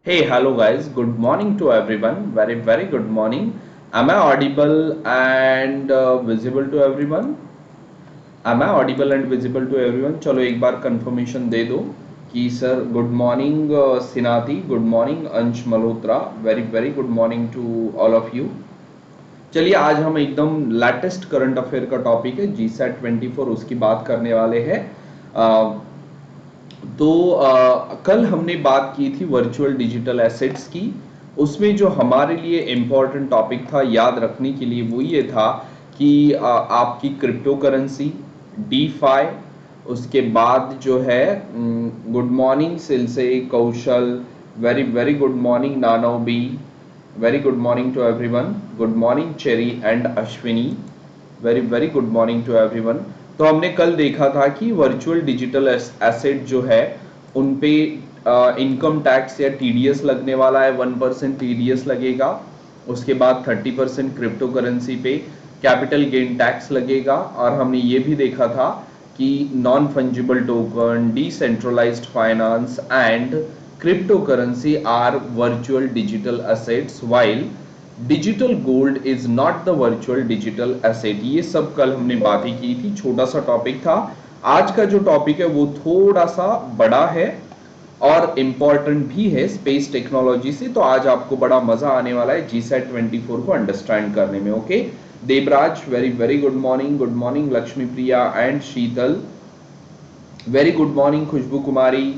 Hey, hello guys. Good morning to everyone. Very, very good morning. Am I audible and visible to everyone? Am I audible and visible to everyone? चलो एक बार confirmation दे दो कि sir good morning Sinati, good morning Ansh Malhotra, very very good morning to all of you. चलिए आज हम एकदम latest current affair का टॉपिक है जी सैट 24 उसकी बात करने वाले हैं। कल हमने बात की थी वर्चुअल डिजिटल एसेट्स की। उसमें जो हमारे लिए इम्पोर्टेंट टॉपिक था याद रखने के लिए वो ये था कि आपकी क्रिप्टो करेंसी, डीफाई, उसके बाद जो है गुड मॉर्निंग सिलसे Kaushal, very very good morning नानो बी, very good morning to everyone, good morning Cherry and Ashwini, very very good morning to everyone. तो हमने कल देखा था कि वर्चुअल डिजिटल एसेट जो है उन पे इनकम टैक्स या टीडीएस लगने वाला है, 1% टीडीएस लगेगा। उसके बाद 30% क्रिप्टो करेंसी पे कैपिटल गेन टैक्स लगेगा। और हमने ये भी देखा था कि non fungible token, decentralised finance and crypto currency are virtual digital assets while digital gold is not the virtual digital asset. ये सब कल हमने बातें की थी, छोटा सा टॉपिक था। आज का जो टॉपिक है वो थोड़ा सा बड़ा है और इम्पॉर्टेंट भी है स्पेस टेक्नोलॉजी से। तो आज आपको बड़ा मजा आने वाला है जीसैट 24 को अंडरस्टैंड करने में। Okay Devraj, very very good morning Lakshmi Priya and Sheetal, very good morning Khushboo Kumari,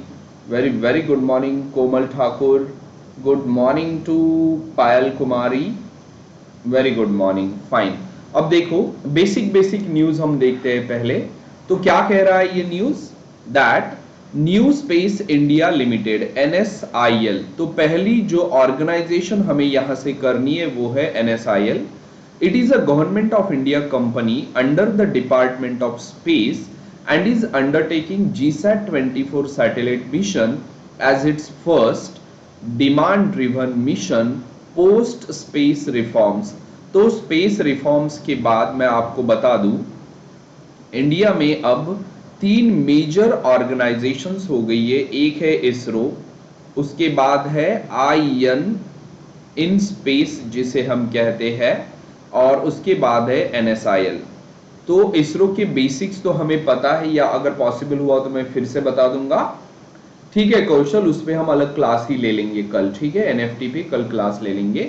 very very good morning Komal Thakur, good morning to Payal Kumari, very good morning, fine. अब देखो बेसिक बेसिक न्यूज हम देखते हैं पहले। तो क्या कह रहा है ये news? That new space India limited NSIL, तो पहली जो ऑर्गेनाइजेशन हमें यहां से करनी है वो है NSIL. It is a government of India company under the department of space and is undertaking GSAT 24 satellite mission as its first demand driven mission post space reforms। तो स्पेस रिफॉर्म्स के बाद मैं आपको बता दूं इंडिया में अब तीन मेजर ऑर्गेनाइजेशंस हो गई है। एक है इसरो, उसके बाद है आईएन इन स्पेस जिसे हम कहते हैं, और उसके बाद है एनएसआईएल। तो इसरो के बेसिक्स तो हमें पता है, या अगर पॉसिबल हुआ तो मैं फिर से बता दूंगा। ठीक है कौशल, उस पर हम अलग क्लास ही ले लेंगे कल, ठीक है, एनएफटी पे कल क्लास ले लेंगे।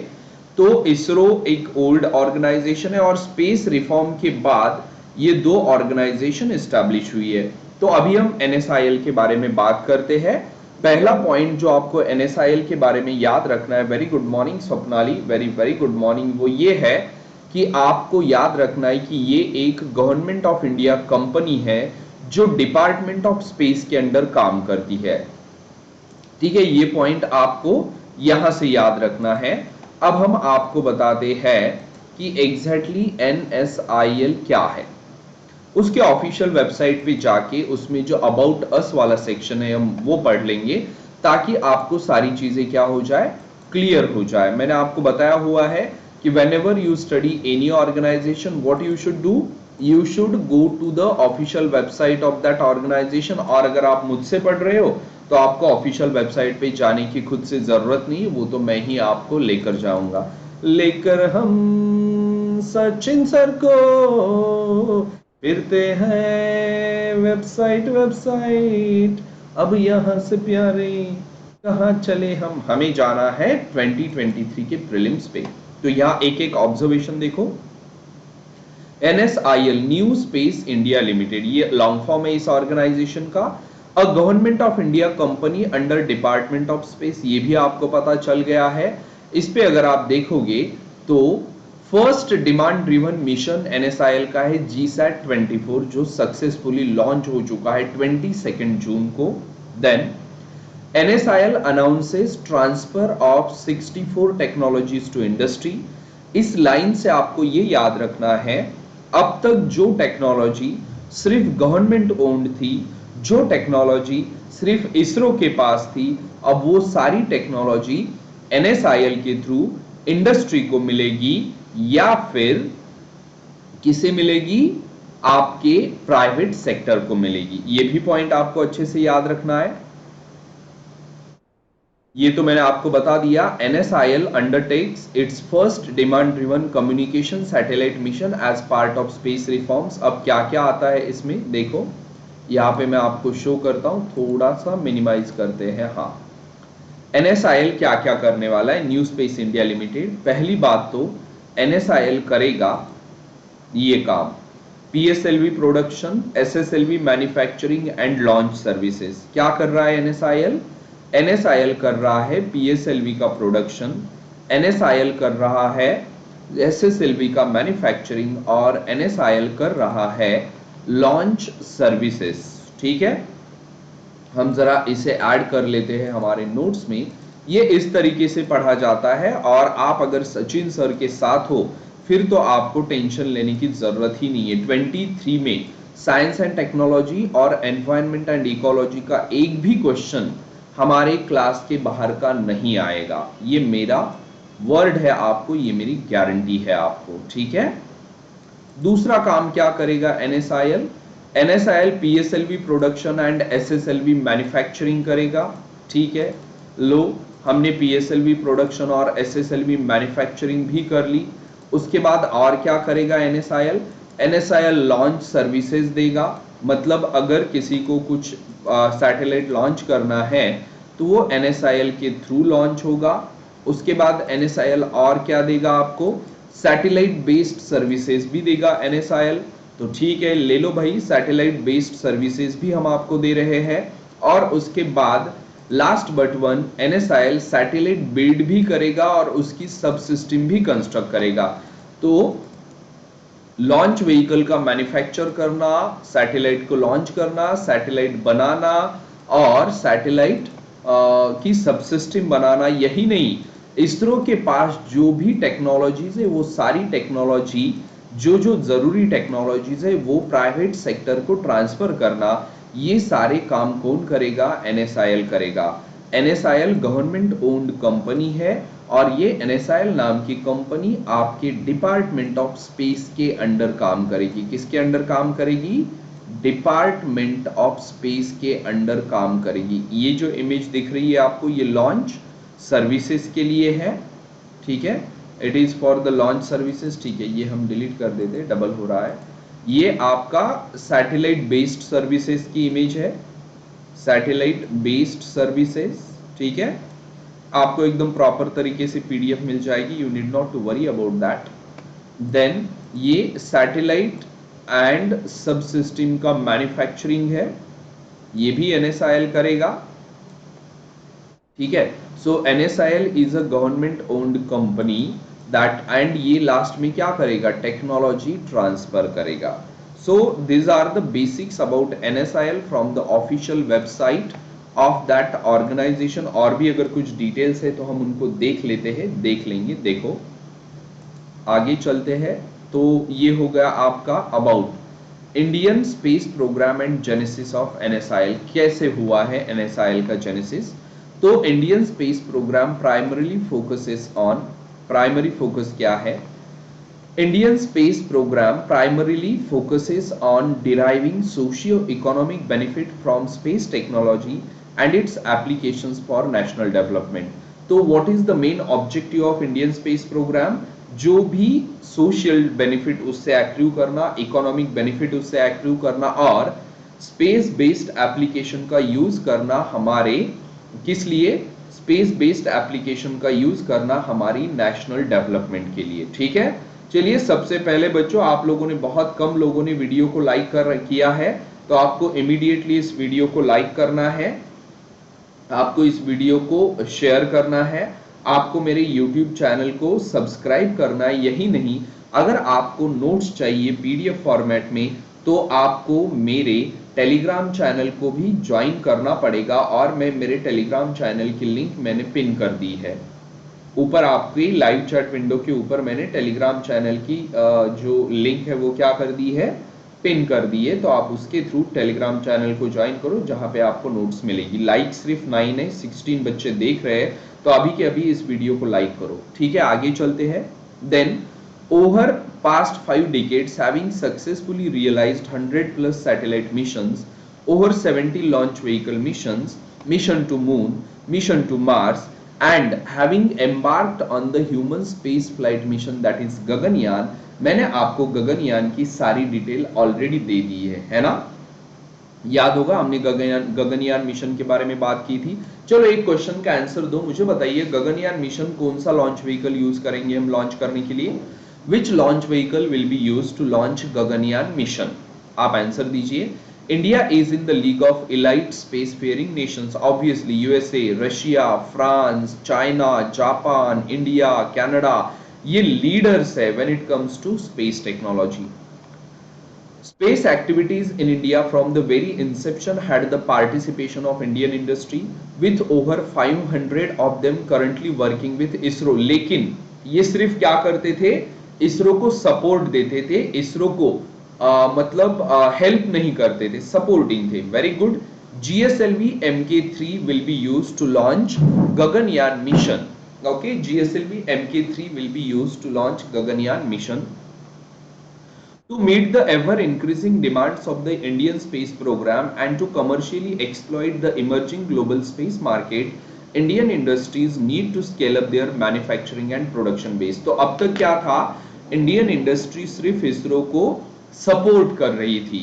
तो इसरो एक ओल्ड ऑर्गेनाइजेशन है और स्पेस रिफॉर्म के बाद ये दो ऑर्गेनाइजेशन एस्टैब्लिश हुई है। तो अभी हम एनएसआईएल के बारे में बात करते हैं। पहला पॉइंट जो आपको एनएसआईएल के बारे में याद रखना है, very good morning Swapnali, very very good morning, वो ये है कि आपको याद रखना है कि ये एक गवर्नमेंट ऑफ इंडिया कंपनी है जो डिपार्टमेंट ऑफ स्पेस के अंडर काम करती है। ठीक है, ये पॉइंट आपको यहां से याद रखना है। अब हम आपको बताते हैं कि एग्जैक्टली एनएसआईएल क्या है। उसके ऑफिशियल वेबसाइट पे जाके उसमें जो अबाउट अस वाला सेक्शन है हम वो पढ़ लेंगे, ताकि आपको सारी चीजें क्या हो जाए, क्लियर हो जाए। मैंने आपको बताया हुआ है कि whenever you study any organization, what you should do, you should go to the official website of that organization। और अगर आप मुझसे पढ़ रहे हो तो आपको ऑफिशियल वेबसाइट पे जाने की खुद से जरूरत नहीं, वो तो मैं ही आपको लेकर जाऊंगा। लेकर हम सचिन सर को फिरते हैं वेबसाइट वेबसाइट, अब यहां से प्यारे कहाँ चले हम, हमें जाना है 2023 के प्रीलिम्स पे। तो यहाँ एक एक ऑब्जर्वेशन देखो। NSIL new space India limited, ये लॉन्ग फॉर्म है इस ऑर्गेनाइजेशन का। अ government of India company under department of space, ये भी आपको पता चल गया है। इस पे अगर आप देखोगे तो first demand driven mission NSIL का है जीसैट 24, जो सक्सेसफुली लॉन्च हो चुका है 22 जून को। Then NSIL announces transfer of 64 technologies to industry। इस लाइन से आपको ये याद रखना है, अब तक जो टेक्नोलॉजी सिर्फ गवर्नमेंट ओन्ड थी, जो टेक्नोलॉजी सिर्फ इसरो के पास थी, अब वो सारी टेक्नोलॉजी NSIL के थ्रू इंडस्ट्री को मिलेगी, या फिर किसे मिलेगी, आपके प्राइवेट सेक्टर को मिलेगी। ये भी पॉइंट आपको अच्छे से याद रखना है। ये तो मैंने आपको बता दिया। NSIL undertakes its first demand driven communication satellite mission as part of space reforms. अब क्या क्या आता है इसमें देखो, यहाँ पे मैं आपको शो करता हूँ, थोड़ा सा मिनिमाइज करते हैं। हाँ, NSIL क्या क्या करने वाला है न्यू स्पेस इंडिया लिमिटेड। पहली बात तो NSIL करेगा ये काम, PSLV production, SSLV manufacturing and launch services. क्या कर रहा है NSIL? NSIL कर रहा है PSLV का प्रोडक्शन, NSIL कर रहा है SSLV का मैन्युफैक्चरिंग और NSIL कर रहा है लॉन्च सर्विसेज। ठीक है, हम जरा इसे ऐड कर लेते हैं हमारे नोट्स में। ये इस तरीके से पढ़ा जाता है, और आप अगर सचिन सर के साथ हो फिर तो आपको टेंशन लेने की जरूरत ही नहीं है। 23 में साइंस एंड टेक्नोलॉजी और एनवायरनमेंट एंड इकोलॉजी का एक भी क्वेश्चन हमारे क्लास के बाहर का नहीं आएगा। ये मेरा वर्ड है आपको, ये मेरी गारंटी है आपको। ठीक है, दूसरा काम क्या करेगा NSIL? NSIL PSLV production and SSLV manufacturing करेगा। ठीक है, लो हमने PSLV प्रोडक्शन और SSLV मैन्युफैक्चरिंग भी कर ली। उसके बाद और क्या करेगा NSIL? NSIL लॉन्च सर्विसेज देगा, मतलब अगर किसी को कुछ सैटेलाइट लॉन्च करना है तो वो NSIL के थ्रू लॉन्च होगा। उसके बाद NSIL और क्या देगा आपको? सैटेलाइट बेस्ड सर्विसेज भी देगा NSIL। तो ठीक है, ले लो भाई, सैटेलाइट बेस्ड सर्विसेज भी हम आपको दे रहे हैं। और उसके बाद last but one, NSIL satellite build भी करेगा और उसकी सब सिस्टम भी कंस्ट्रक्ट करेगा। तो लॉन्च व्हीकल का मैन्युफैक्चर करना, सैटेलाइट को लॉन्च करना, सैटेलाइट बनाना और सैटेलाइट की सबसिस्टम बनाना, यही नहीं, इसरो के पास जो भी टेक्नोलॉजीज है वो सारी टेक्नोलॉजी, जो जो जरूरी टेक्नोलॉजीज है वो प्राइवेट सेक्टर को ट्रांसफर करना, ये सारे काम कौन करेगा? NSIL करेगा। NSIL गवर्नमेंट ओन्ड कंपनी है और ये NSIL नाम की कंपनी आपके डिपार्टमेंट ऑफ स्पेस के अंडर काम करेगी। किसके अंडर काम करेगी? डिपार्टमेंट ऑफ स्पेस के अंडर काम करेगी। ये जो इमेज दिख रही है आपको, ये लॉन्च सर्विसेज के लिए है। ठीक है, it is for the launch services. ठीक है, ये हम डिलीट कर देते हैं, डबल हो रहा है। ये आपका सैटेलाइट बेस्ड सर्विसेज की इमेज है, सैटेलाइट बेस्ड सर्विसेज। ठीक है, आपको एकदम प्रॉपर तरीके से PDF मिल जाएगी, you need not to worry about that. Then ये सैटेलाइट एंड सब सिस्टम का मैन्युफैक्चरिंग है, ये भी NSIL करेगा। ठीक है, so NSIL is a government owned company that, and ये लास्ट में क्या करेगा? टेक्नोलॉजी ट्रांसफर करेगा। So this are the basics about NSIL from the official website of that organisation. और भी अगर कुछ डिटेल्स है तो हम उनको देख लेते हैं, देख लेंगे। देखो आगे चलते हैं, तो ये हो गया आपका about Indian space programme and genesis of NSIL। कैसे हुआ है NSIL का जेनेसिस? तो Indian space programme primarily focuses on, primary focus क्या है? Indian space programme primarily focuses on deriving socio-economic benefit from space technology and its applications for national development. तो what is the main objective of Indian space program? जो भी social benefit उससे accrue करना, economic benefit उससे accrue करना और space based application का use करना हमारे, किस लिए? स्पेस बेस्ड एप्लीकेशन का यूज करना हमारी नेशनल डेवलपमेंट के लिए। ठीक है, चलिए सबसे पहले बच्चों, आप लोगों ने, बहुत कम लोगों ने वीडियो को लाइक किया है, तो आपको इमीडिएटली इस वीडियो को लाइक करना है, आपको इस वीडियो को शेयर करना है, आपको मेरे YouTube चैनल को सब्सक्राइब करना है। यही नहीं, अगर आपको नोट्स चाहिए PDF फॉर्मेट में तो आपको मेरे टेलीग्राम चैनल को भी ज्वाइन करना पड़ेगा, और मैं मेरे टेलीग्राम चैनल की लिंक मैंने पिन कर दी है ऊपर। आपकी लाइव चैट विंडो के ऊपर मैंने टेलीग्राम चैनल की जो लिंक है वो क्या कर दी है? पिन कर दी है। तो आप उसके थ्रू टेलीग्राम चैनल को ज्वाइन करो, जहां पे आपको नोट्स मिलेगी। लाइक सिर्फ 9 है, 16 बच्चे देख रहे हैं, तो अभी के अभी इस वीडियो को लाइक करो। ठीक है, आगे चलते हैं। Then over past 5 decades having successfully realized 100+ satellite missions, over 70 launch vehicle missions, mission to moon, mission to Mars and having embarked on the human space flight mission that is Gaganyaan. मैंने आपको गगनयान की सारी डिटेल ऑलरेडी दे दी है ना? याद होगा हमने Gaganyaan mission के बारे में बात की थी। चलो एक क्वेश्चन का आंसर दो, मुझे बताइए गगनयान मिशन कौन सा लॉन्च व्हीकल यूज करेंगे हम लॉन्च करने के लिए? Which launch vehicle will be used to launch Gaganyaan mission? आप आंसर दीजिए। India is in the league of elite space faring nations, obviously USA, Russia, France, China, Japan, India, Canada, ये leaders है when it comes to space technology. Space activities in India from the very inception had the participation of Indian industry with over 500 of them currently working with ISRO। लेकिन ये सिर्फ क्या करते थे? इसरो को support देते थे, इसरो को मतलब हेल्प नहीं करते थे, सपोर्टिंग थे। Very good. GSLV Mk3 will be used to launch Gaganyaan mission। Okay, GSLV Mk3 will be used to launch Gaganyaan mission to meet the ever-increasing demands of the Indian space program and to commercially exploit the emerging global space market, Indian industries need to scale up their manufacturing and production base। तो अब तक क्या था? Indian industry सिर्फ इसरो को support कर रही थी,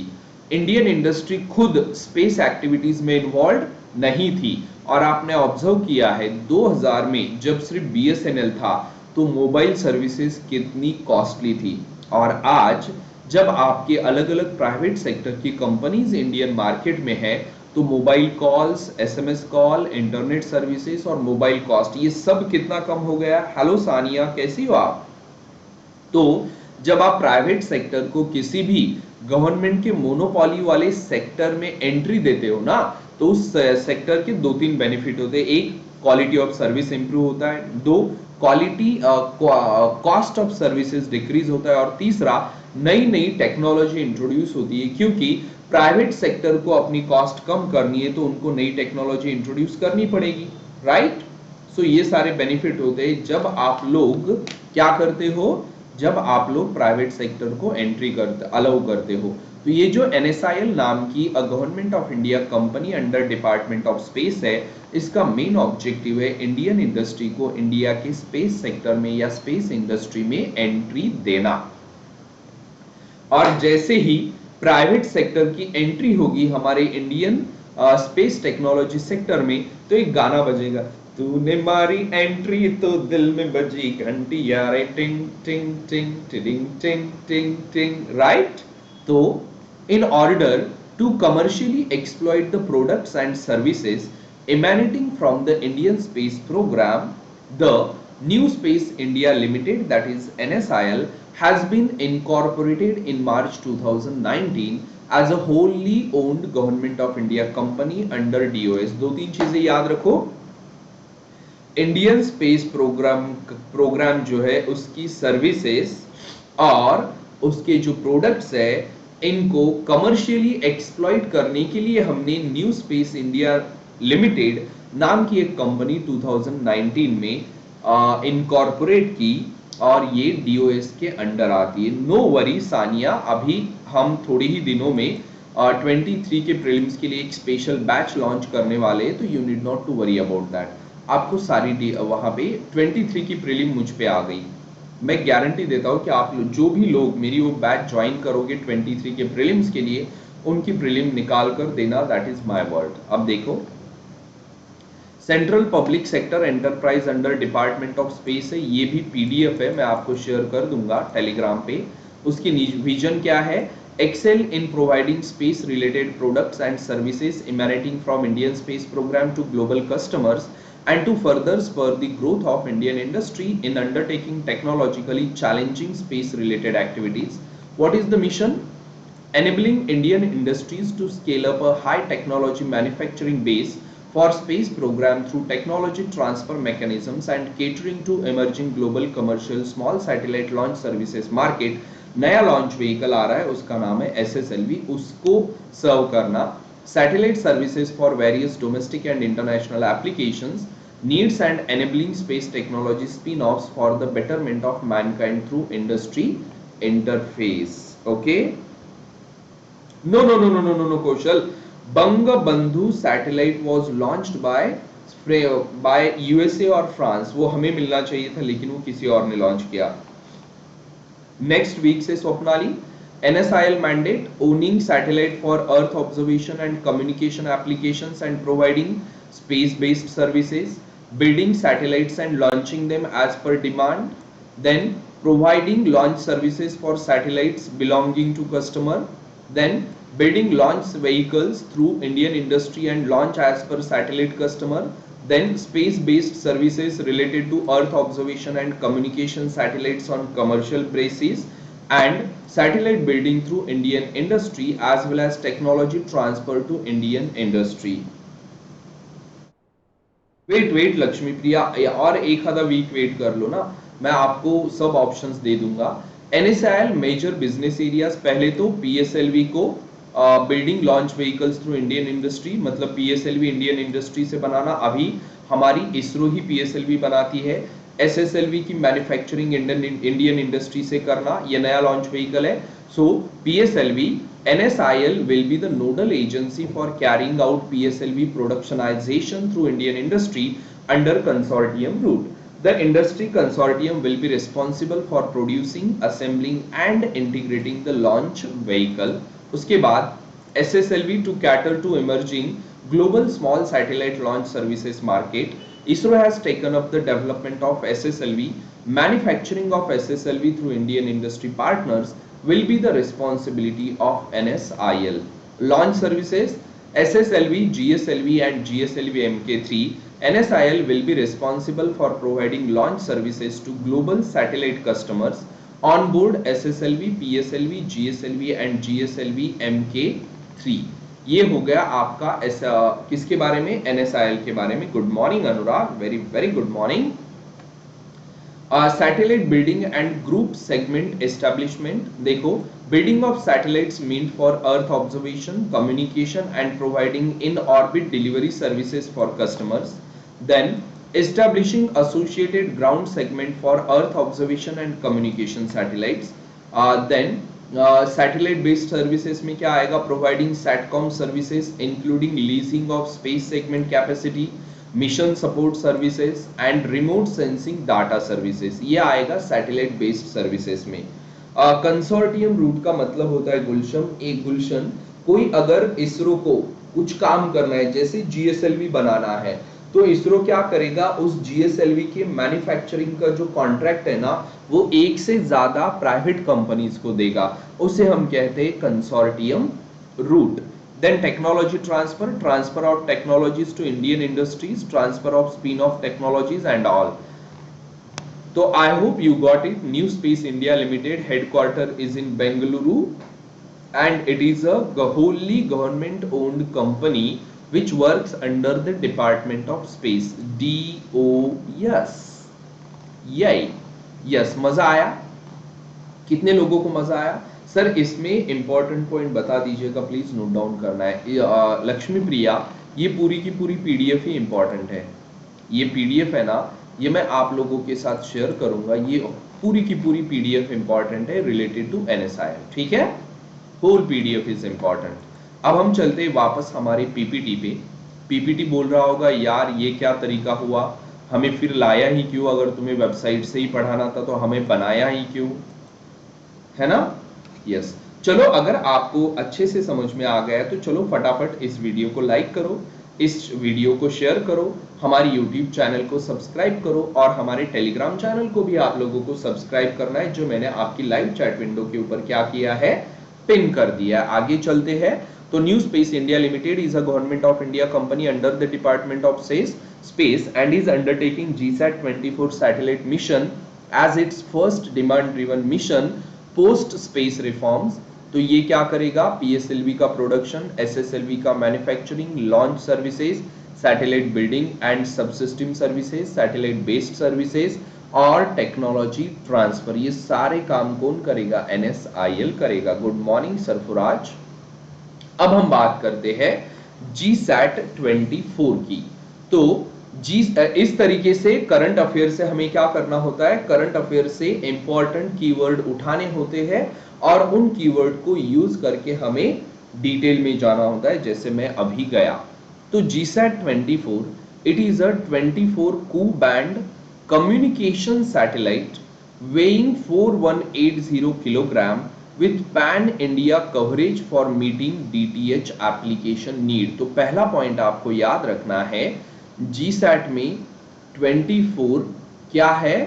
इंडियन इंडस्ट्री खुद स्पेस एक्टिविटीज में इन्वॉल्व नहीं थी। और आपने ऑब्जर्व किया है 2000 में जब सिर्फ BSNL था तो मोबाइल सर्विसेज कितनी कॉस्टली थी, और आज जब आपके अलग अलग प्राइवेट सेक्टर की कंपनीज इंडियन मार्केट में है तो mobile calls, SMS call, internet services और मोबाइल कॉस्ट ये सब कितना कम हो गया। हेलो सानिया, कैसी हो आप? तो जब आप प्राइवेट सेक्टर को किसी भी गवर्नमेंट के मोनोपोली वाले सेक्टर में एंट्री देते हो ना, तो उस सेक्टर के दो तीन बेनिफिट होते हैं। एक, क्वालिटी ऑफ सर्विस इंप्रूव होता है। दो, quality cost of services decrease होता है। और तीसरा, नई नई टेक्नोलॉजी इंट्रोड्यूस होती है, क्योंकि प्राइवेट सेक्टर को अपनी कॉस्ट कम करनी है तो उनको नई टेक्नोलॉजी इंट्रोड्यूस करनी पड़ेगी, राइट? सो ये सारे बेनिफिट होते हैं जब आप लोग क्या करते हो, जब आप लोग प्राइवेट सेक्टर को एंट्री करते अलाउ करते हो। तो ये जो NSIL नाम की government of India company under department of space है, इसका मेन ऑब्जेक्टिव है इंडियन इंडस्ट्री को इंडिया के स्पेस सेक्टर में या स्पेस इंडस्ट्री में एंट्री देना। और जैसे ही प्राइवेट सेक्टर की एंट्री होगी हमारे इंडियन स्पेस टेक्नोलॉजी सेक्टर में, तो एक गाना बजेगा, तूने मारी एंट्री तो दिल में बजी घंटी यारे टिंग टिंग टिंग टिंग टिंग टिंग टिंग, राइट? तो in order to commercially exploit the products and services emanating from the Indian space program, the New Space India Limited, that is NSIL, has been incorporated in March 2019 as a wholly owned government of India company under DOS। दो तीन चीजें याद रखो, Indian space programme जो है उसकी services और उसके जो प्रोडक्ट्स है इनको कमर्शियली एक्सप्लॉइट करने के लिए हमने न्यू स्पेस इंडिया लिमिटेड नाम की एक कंपनी 2019 में इनकॉर्पोरेट की और ये DOS के अंडर आती है। नो वरी सानिया, अभी हम थोड़ी ही दिनों में 23 के प्रीलिम्स के लिए एक स्पेशल बैच लॉन्च करने वाले हैं, तो you need not to worry about that. आपको सारी वहां पे 23 की प्रीलिम मुझ पे आ गई। मैं गारंटी देता हूं कि आप जो भी लोग मेरी वो बैच ज्वाइन करोगे 23 के प्रीलिम्स के लिए, उनकी प्रीलिम निकाल कर देना, दैट इज माय वर्ड। अब देखो, central public sector enterprise under department of space है, ये भी PDF है, मैं आपको शेयर कर दूंगा टेलीग्राम पे। उसकी विजन क्या है? excel in providing space related products and services emanating from Indian space program to global customers and to further spur the growth of Indian industry in undertaking technologically challenging space related activities। What is the mission? Enabling Indian industries to scale up a high technology manufacturing base for space program through technology transfer mechanisms and catering to emerging global commercial small satellite launch services market। नया launch vehicle आ रहा है, उसका नाम है SSLV, उसको सर्व करना। Satellite services for various domestic and international applications, needs and enabling space technology spin-offs for the betterment of mankind through industry interface। Okay? No, Kaushal. Bangabandhu satellite was launched by by USA और France, वो हमें मिलना चाहिए था लेकिन वो किसी और ने लॉन्च किया। नेक्स्ट वीक से Swapnali, NSIL mandate owning satellite for Earth observation and communication applications and providing space-based services, building satellites and launching them as per demand, then providing launch services for satellites belonging to customer, then building launch vehicles through Indian industry and launch as per satellite customer, then space-based services related to Earth observation and communication satellites on commercial basis, and satellite building through Indian industry as well as technology transfer to Indian industry. Wait Lakshmi Priya, और एक आधा week wait कर लो ना, मैं आपको सब options दे दूंगा। NSIL major business areas, पहले तो PSLV को building launch vehicles through Indian industry, मतलब PSLV इंडियन इंडस्ट्री से बनाना, अभी हमारी इसरो ही PSLV बनाती है। SSLV की मैन्युफैक्चरिंग इंडियन इंडस्ट्री से करना, ये नया लॉन्च व्हीकल है। सो PSLV, NSIL will be the nodal agency for carrying out PSLV productionization through Indian industry under consortium route. The industry consortium will be responsible for producing, assembling and integrating the launch vehicle. उसके बाद SSLV to cater to emerging global small satellite launch services market. ISRO has taken up the development of SSLV. Manufacturing of SSLV through Indian industry partners will be the responsibility of NSIL. Launch services, SSLV, GSLV and GSLV Mk3. NSIL will be responsible for providing launch services to global satellite customers on board SSLV, PSLV, GSLV and GSLV Mk3. ये हो गया आपका किसके बारे में, NSIL के बारे में। Good morning Anurag, very very good morning. Satellite building and group segment establishment, देखो building of satellites mean for earth observation, communication and providing in orbit delivery services for customers, then establishing associated ground segment for earth observation and communication satellites, then satellite based services में क्या आएगा, providing satcom services including leasing of space segment capacity, mission support services and remote sensing data services, ये आएगा satellite based services में। Consortium root का मतलब होता है गुलशन, एक गुलशन, कोई अगर इसरो को कुछ काम करना है, जैसे GSLV बनाना है, तो इसरो क्या करेगा, उस GSLV के मैन्युफैक्चरिंग का जो कॉन्ट्रैक्ट है ना, वो एक से ज्यादा प्राइवेट कंपनीज को देगा, उसे हम कहते हैं consortium route. Then technology transfer, transfer of technologies to Indian industries, transfer of spin-off technologies and all. So I hope you got it. New Space India Limited headquarter is in Bengaluru and it is a wholly government owned company which works under the Department of Space, DOS. यही, yes, मजा आया? कितने लोगों को मजा आया? Sir इसमें important point बता दीजिएगा प्लीज, नोट डाउन करना है। लक्ष्मी प्रिया, ये पूरी की पूरी PDF ही इंपॉर्टेंट है। ये PDF है ना, ये मैं आप लोगों के साथ शेयर करूंगा, ये पूरी की पूरी PDF इंपॉर्टेंट है रिलेटेड टू NSIL, ठीक है? Whole PDF is important. अब हम चलते वापस हमारे PPT पे। PPT बोल रहा होगा यार ये क्या तरीका हुआ, हमें फिर लाया ही क्यों, अगर तुम्हें वेबसाइट से ही पढ़ाना था तो हमें बनाया ही क्यों, है ना? यस, चलो अगर आपको अच्छे से समझ में आ गया है तो चलो फटाफट इस वीडियो को लाइक करो, इस वीडियो को शेयर करो, हमारी YouTube चैनल को सब्सक्राइब करो और हमारे टेलीग्राम चैनल को भी आप लोगों को सब्सक्राइब करना है, जो मैंने आपकी लाइव चैट विंडो के ऊपर क्या किया है, पिन कर दिया। आगे चलते हैं। तो new space India limited is a government of India company under the department of space and is undertaking GSAT-24 satellite mission as its first demand driven mission post space reforms. तो ये क्या करेगा, PSLV का production, SSLV का manufacturing, launch services, satellite building and subsystem services, satellite based services और technology transfer, ये सारे काम कौन करेगा, NSIL करेगा। Good morning Sarfaraz. अब हम बात करते हैं GSAT-24 की। तो इस तरीके से करंट अफेयर से हमें क्या करना होता है, करंट अफेयर से इंपॉर्टेंट कीवर्ड उठाने होते हैं और उन कीवर्ड को यूज करके हमें डिटेल में जाना होता है, जैसे मैं अभी गया। तो GSAT-24 It is a 24 Ku-band communication satellite weighing 4180 kilogram with pan India coverage for meeting DTH application need। तो पहला पॉइंट आपको याद रखना है, जीसैट में 24 क्या है,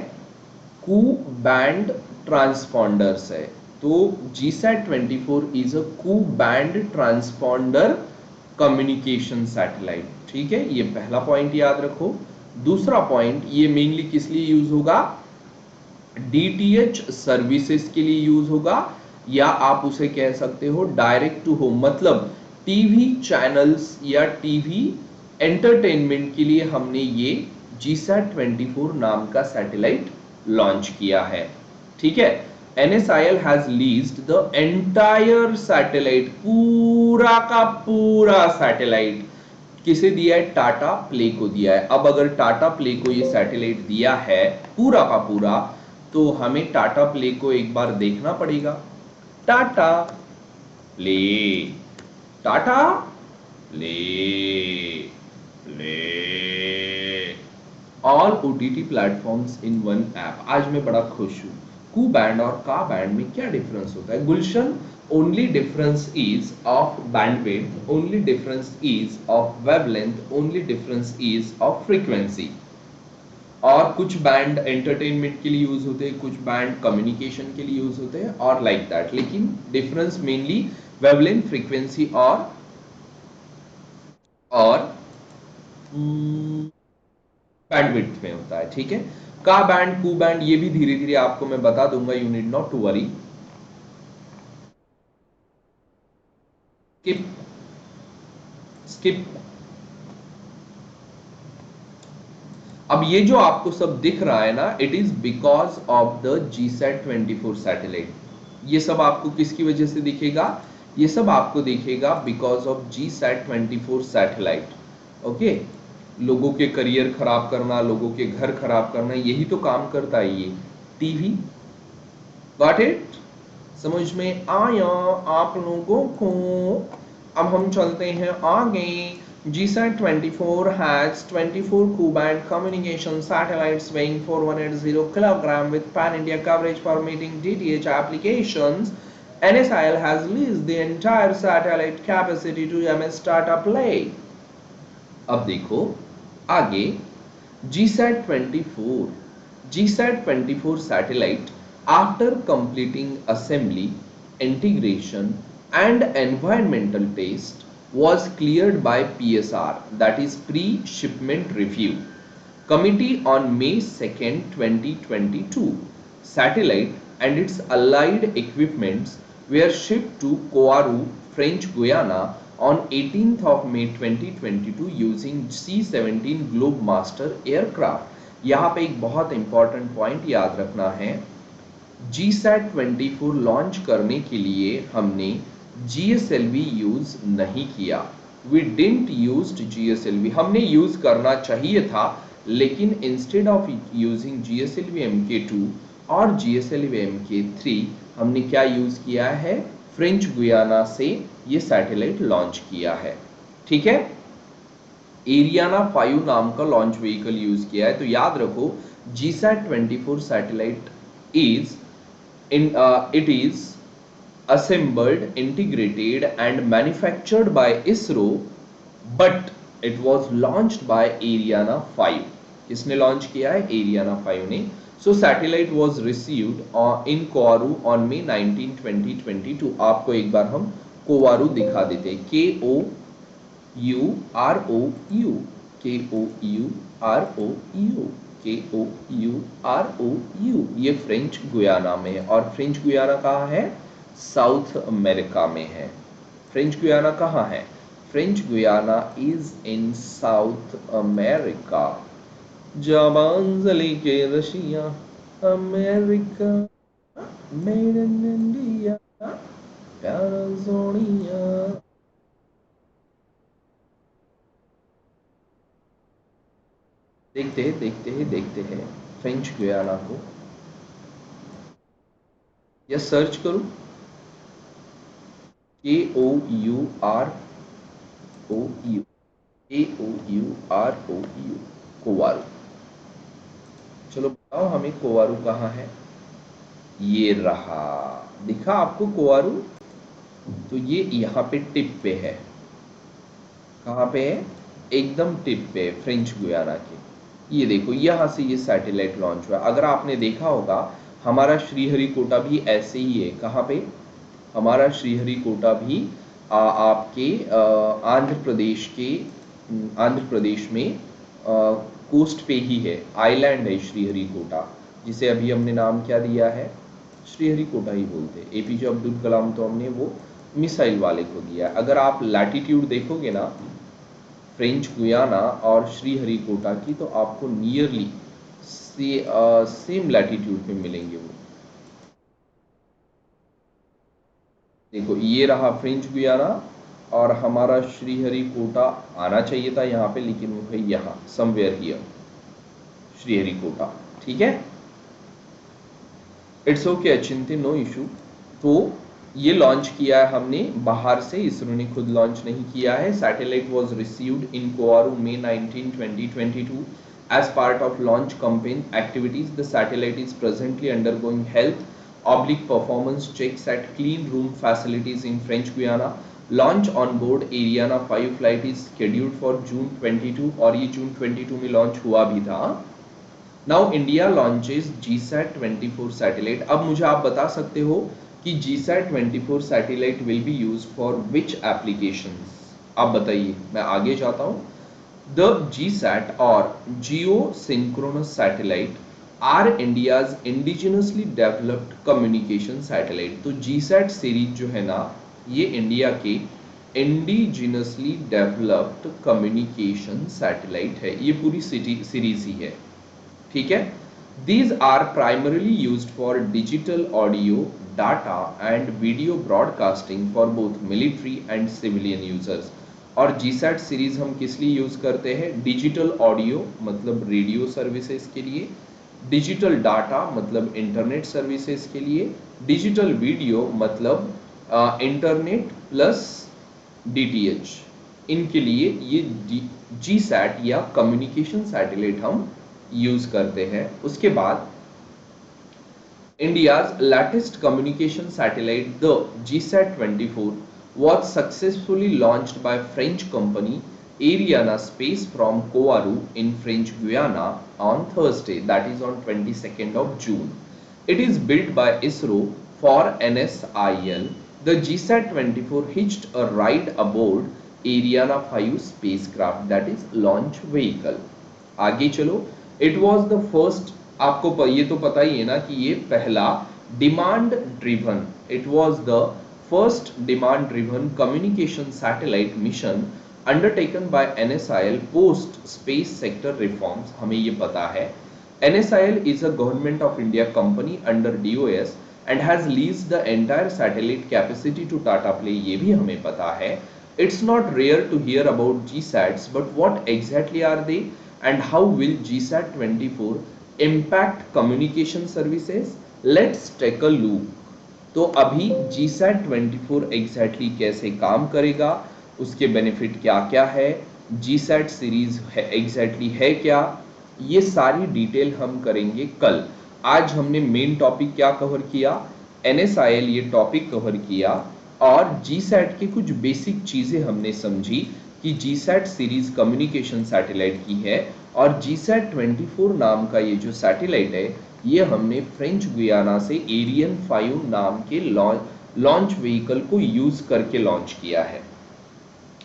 कू बैंड ट्रांसपॉन्डर्स है। तो GSAT 24 is a Ku band transponder communication satellite. ठीक है, ये पहला पॉइंट याद रखो। दूसरा पॉइंट, ये मेनली किस लिए यूज होगा, डीटीएच सर्विसेज के लिए यूज होगा, या आप उसे कह सकते हो डायरेक्ट टू होम, मतलब टीवी चैनल्स या टीवी एंटरटेनमेंट के लिए हमने ये जीसैट 24 नाम का सैटेलाइट लॉन्च किया है। ठीक है, NSIL has leased the entire satellite, पूरा का पूरा सैटेलाइट किसे दिया है, टाटा प्ले को दिया है। अब अगर टाटा प्ले को ये सैटेलाइट दिया है पूरा का पूरा, तो हमें टाटा प्ले को एक बार देखना पड़ेगा। Tata play, Tata play, play all OTT platforms in one app. आज मैं बड़ा खुश हूं। कू बैंड और का बैंड में क्या डिफरेंस होता है Gulshan? Only difference is of bandwidth, only difference is of wavelength, only difference is of frequency. और कुछ बैंड एंटरटेनमेंट के लिए यूज होते हैं, कुछ बैंड कम्युनिकेशन के लिए यूज होते हैं, और लाइक दैट। लेकिन डिफरेंस मेनली वेवलेंथ, फ्रीक्वेंसी और बैंडविड्थ में होता है। ठीक है, का बैंड, कू बैंड, ये भी धीरे धीरे आपको मैं बता दूंगा, you need not to worry. Skip, skip. अब ये जो आपको सब दिख रहा है ना, it is because of the GSAT 24 satellite. ये सब आपको किसकी वजह से दिखेगा, ये सब आपको दिखेगा because of GSAT 24 satellite. Okay, लोगों के करियर खराब करना, लोगों के घर खराब करना, यही तो काम करता है ये टीवी। Got it? समझ में आया आप लोगों को? अब हम चलते हैं आगे। GSAT 24 has 24 Ku-band communication satellites weighing 4180 kilogram with pan-India coverage for meeting DTH applications. NSIL has leased the entire satellite capacity to MS Tata Play. अब देखो आगे, GSAT 24 satellite, after completing assembly, integration and environmental test, was cleared by PSR, that is pre-shipment review committee on May 2nd, 2022. Satellite and its allied equipments were shipped to Koaru, French Guiana on 18th of May 2022 using C-17 Globemaster aircraft। यहाँ पे एक बहुत important point याद रखना है, GSAT 24 launch करने के लिए हमने GSLV यूज नहीं किया। We didn't used GSLV, हमने यूज करना चाहिए था, लेकिन instead of using GSLV MK2 और GSLV MK3 हमने क्या यूज किया है, फ्रेंच गुयाना से ये सैटेलाइट लॉन्च किया है। ठीक है, एरियाना 5 नाम का लॉन्च व्हीकल यूज किया है। तो याद रखो, GSAT 24 satellite is it is assembled, integrated and manufactured by ISRO, but it was launched by Ariana 5। किसने लॉन्च किया है, Ariana 5 ने। So satellite was received in Koaru on May 19, 2022। आपको एक बार हम कोवारू दिखा देते हैं, KOUROU, KOUROU, KOUROU, ये फ्रेंच गुयाना में है। और फ्रेंच गुयाना कहाँ है, साउथ अमेरिका में है। फ्रेंच गुयाना कहाँ है, French Guiana is in south America. Japan से लेके Russia, America, made in India, प्यारा सोनिया। देखते हैं फ्रेंच गुयाना को, या सर्च करूं KOUROU। KOUROU, कोवारू। चलो बताओ हमें कोवारू कहाँ है। ये रहा, दिखा आपको कोवारू? तो ये यहाँ पे टिप पे है। कहाँ पे है? एकदम टिप पे, फ्रेंच गुयाना के। ये देखो यहाँ से ये सैटेलाइट लॉन्च हुआ। अगर आपने देखा होगा हमारा श्रीहरिकोटा भी ऐसे ही है। कहाँ पे? हमारा श्रीहरिकोटा भी आपके आंध्र प्रदेश में कोस्ट पे ही है। आइलैंड है श्रीहरिकोटा, जिसे अभी हमने नाम क्या दिया है? श्रीहरिकोटा ही बोलते हैं। एपीजे अब्दुल कलाम तो हमने वो मिसाइल वाले को दिया। अगर आप लैटिट्यूड देखोगे ना फ्रेंच गुयाना और श्रीहरिकोटा की, तो आपको नियरली सेम लैटिट्यूड पे मिलेंगे वो। देखो ये रहा फ्रेंच गुयाना, और हमारा श्रीहरिकोटा आना चाहिए था यहाँ पे, लेकिन वो है यहाँ समवेयर हियर, श्रीहरिकोटा। ठीक है, it's okay Achintya, no issue. तो ये लॉन्च किया है हमने बाहर से, इसरो ने खुद लॉन्च नहीं किया है। Satellite was received in Kourou May 19, 2022 as part of launch campaign activities. The satellite is presently undergoing health / performance checks at clean room facilities in French Guiana. Launch on board Ariane 5 flight is scheduled for June 22, और ये June 22 में launch हुआ भी था। Now India launches GSAT-24 satellite. अब मुझे आप बता सकते हो कि GSAT-24 satellite will be use for which applications? आप बताइए, मैं आगे जाता हूं। The GSAT or geosynchronous satellite are India's indigenously developed communication satellite. तो GSAT सीरीज जो है ना, ये इंडिया के इंडिजिनसली डेवलप्ड कम्युनिकेशन सैटेलाइट है। ये पूरी सीरीज ही है। ठीक है, these are primarily used for digital audio data and video broadcasting for both military and civilian users। और GSAT सीरीज हम किस लिए यूज करते हैं? डिजिटल ऑडियो मतलब रेडियो सर्विसेज के लिए, डिजिटल डाटा मतलब इंटरनेट सर्विसेज के लिए, डिजिटल वीडियो मतलब इंटरनेट प्लस DTH, इनके लिए ये GSAT या कम्युनिकेशन सैटेलाइट हम यूज करते हैं। उसके बाद India's latest communication satellite the GSAT-24 was successfully launched by French company Ariana Space from Kourou in French Guiana on Thursday, that is on 22nd of June. It is built by ISRO for NSIL. The GSAT-24 hitched a ride aboard Ariana 5 spacecraft, that is launch vehicle. आगे चलो, it was the first, आपको ये तो पता ही है ना कि ये पहला demand driven, it was the first demand driven communication satellite mission undertaken by NSIL post space sector reforms. हमें ये पता है NSIL is a government of India company under DOS and has leased the entire satellite capacity to Tata Play, ये भी हमें पता है। It's not rare to hear about GSATs, but what exactly are they and how will GSAT-24 impact communication services? Let's take a look. तो अभी GSAT-24 exactly कैसे काम करेगा, उसके बेनिफिट क्या क्या है, GSAT सीरीज है exactly है क्या, ये सारी डिटेल हम करेंगे कल। आज हमने मेन टॉपिक क्या कवर किया? NSIL ये टॉपिक कवर किया, और GSAT की कुछ बेसिक चीजें हमने समझी कि GSAT सीरीज कम्युनिकेशन सैटेलाइट की है, और GSAT-24 नाम का ये जो सैटेलाइट है, ये हमने फ्रेंच गुयाना से एरियन 5 नाम के लॉन्च व्हीकल को यूज करके लॉन्च किया है।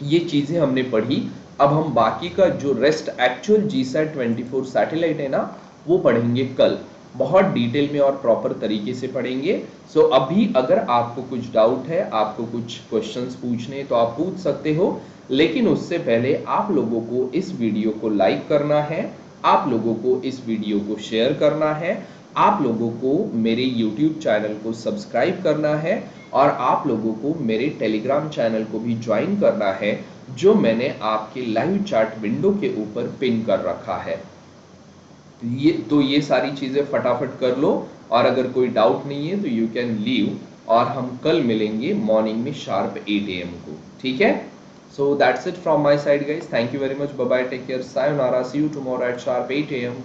ये चीजें हमने पढ़ी। अब हम बाकी का जो रेस्ट एक्चुअल GSAT-24 सैटेलाइट है ना, वो पढ़ेंगे कल, बहुत डिटेल में और प्रॉपर तरीके से पढ़ेंगे। सो अभी अगर आपको कुछ डाउट है, आपको कुछ क्वेश्चंस पूछने, तो आप पूछ सकते हो, लेकिन उससे पहले आप लोगों को इस वीडियो को लाइक करना है, आप लोगों को इस वीडियो को शेयर करना है, आप लोगों को मेरे YouTube चैनल को सब्सक्राइब करना है, और आप लोगों को मेरे टेलीग्राम चैनल को भी ज्वाइन करना है, जो मैंने आपके लाइव चैट विंडो के ऊपर पिन कर रखा है। ये सारी चीजें फटाफट कर लो, और अगर कोई डाउट नहीं है तो यू कैन लीव, और हम कल मिलेंगे मॉर्निंग में शार्प 8 AM को। ठीक है, So that's it from my side, guys. Thank you very much. Bye bye. Take care. Sayonara. See you tomorrow at sharp 8 a.m.